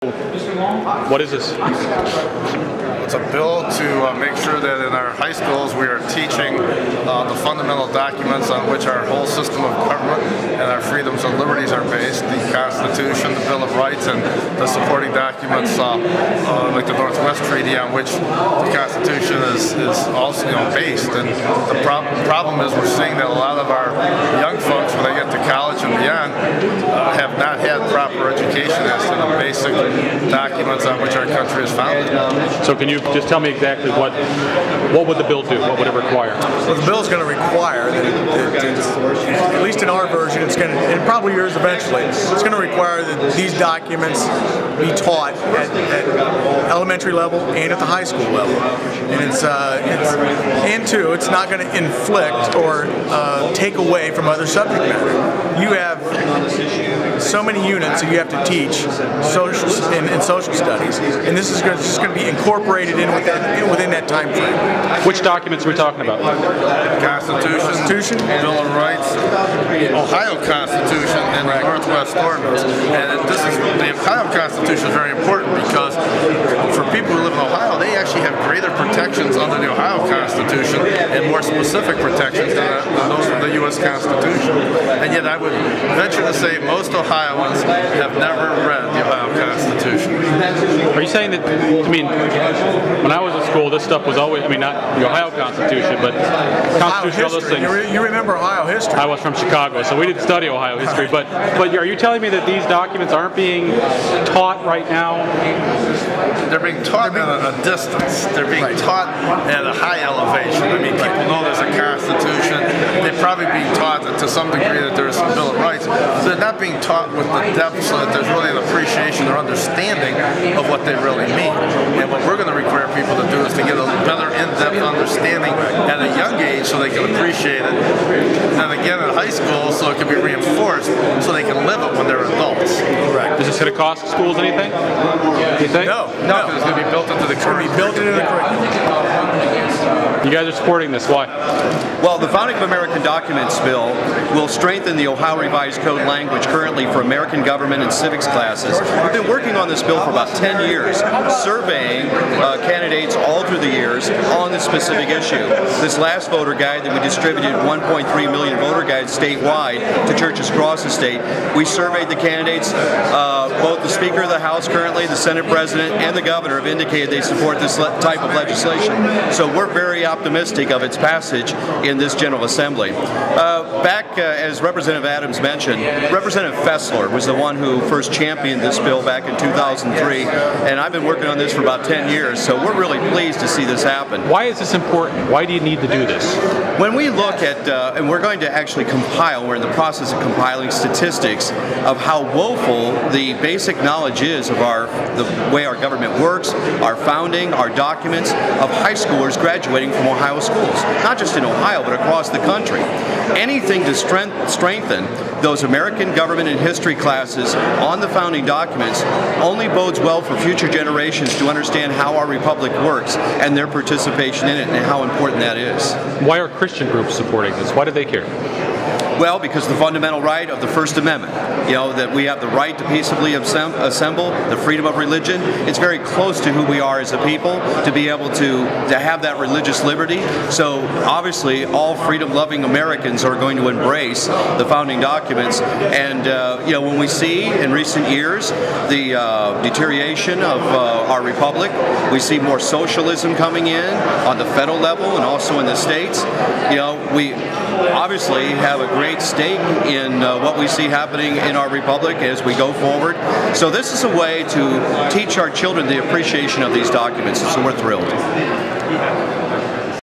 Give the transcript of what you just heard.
What is this? It's a bill to make sure that in our high schools we are teaching the fundamental documents on which our whole system of government and our freedoms and liberties are based: the Constitution, the Bill of Rights, and the supporting documents like the Northwest Treaty, on which the Constitution is also based. And the problem is we're seeing that a lot of our young folks, when they get to college and beyond, have not had proper education as to the basic documents on which our country is founded. So can you just tell me exactly what would the bill do? What would it require? Well, the bill is going to require that, at least in our version, it's going to, and probably yours eventually, it's going to require that these documents be taught at elementary level and at the high school level. And it's not going to inflict or take away from other subject matter. You have so many units that you have to teach in social studies, and this is just going to be incorporated in within that time frame. Which documents are we talking about? Constitution, Bill of Rights, Ohio Constitution, and the Northwest Ordinance. And the Ohio Constitution is very important because for people who live in Ohio, they actually have greater protections under the Ohio Constitution and more specific protections than those of the U.S. Constitution. And yet I would venture to say most Ohioans have never read the Ohio Constitution. Are you saying that, when I was in school, this stuff was always, not the Ohio Constitution, but Constitution, all those things. You remember Ohio history. I was from Chicago, so we didn't study Ohio history, but are you telling me that these documents aren't being taught right now? They're being taught at a distance. They're being taught at a high elevation. People know there's a Constitution. They're probably being taught to some degree that there's some Bill of Rights. They're not being taught with the depth so that there's really an appreciation or understanding of what they really mean. And what we're going to require people to do is to get a better in-depth understanding at a young age so they can appreciate it. And again in high school so it can be reinforced so they can live it when they're adults. Correct. Is this going to cost schools anything? You think? No, because it's going to be built into the curriculum. You guys are supporting this. Why? Well, the Founding of American Documents bill will strengthen the Ohio Revised Code language currently for American government and civics classes. We've been working on this bill for about 10 years, surveying candidates all through the years on this specific issue. This last voter guide that we distributed, 1.3 million voter guides statewide to churches across the state, we surveyed the candidates. Both the Speaker of the House currently, the Senate President, and the Governor have indicated they support this type of legislation. So we're very optimistic of its passage in this General Assembly. As Representative Adams mentioned, Representative Fessler was the one who first championed this bill back in 2003, and I've been working on this for about 10 years, so we're really pleased to see this happen. Why is this important? Why do you need to do this? When we look at, and we're going to actually compile, we're in the process of compiling statistics of how woeful the basic knowledge is of the way our government works, our founding, our documents, of high schoolers graduating from Ohio schools. Not just in Ohio, but across the country. Anything to strengthen those American government and history classes on the founding documents only bodes well for future generations to understand how our republic works and their participation in it and how important that is. Why are Christian groups supporting this? Why do they care? Well, because the fundamental right of the First Amendment, that we have the right to peaceably assemble, the freedom of religion. It's very close to who we are as a people to be able to have that religious liberty. So obviously all freedom-loving Americans are going to embrace the founding documents. And when we see in recent years the deterioration of our republic, we see more socialism coming in on the federal level and also in the states. We obviously have a great stake in what we see happening in our republic as we go forward. So this is a way to teach our children the appreciation of these documents, so we're thrilled.